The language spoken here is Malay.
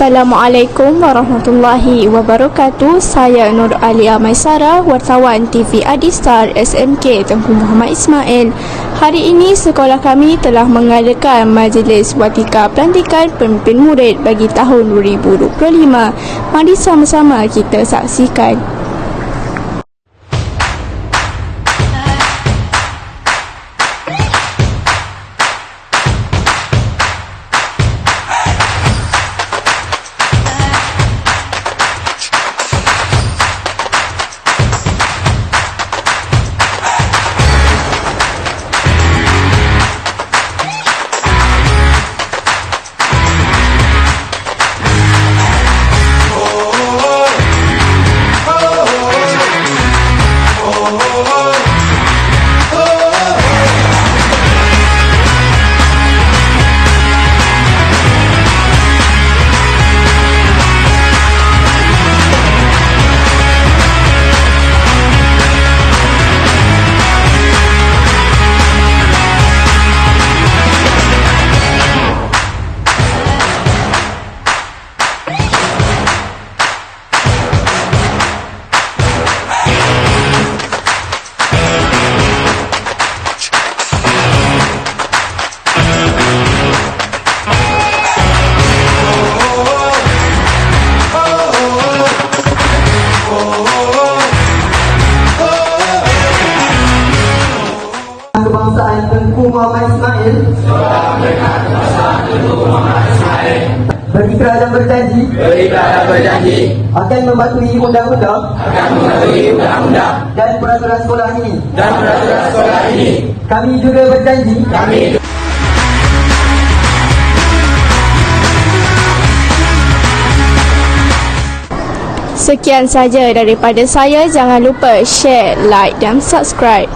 Assalamualaikum warahmatullahi wabarakatuh. Saya Nur Alia Maisara, wartawan TV Adistar SMK Tengku Muhammad Ismail. Hari ini sekolah kami telah mengadakan majlis watika pelantikan pemimpin murid bagi tahun 2025. Mari sama-sama kita saksikan. Kebangsaan Tengku Muhammad Ismail berikrar dan berjanji akan mematuhi undang-undang dan peraturan sekolah ini. Kami juga berjanji Sekian saja daripada saya. Jangan lupa share, like dan subscribe.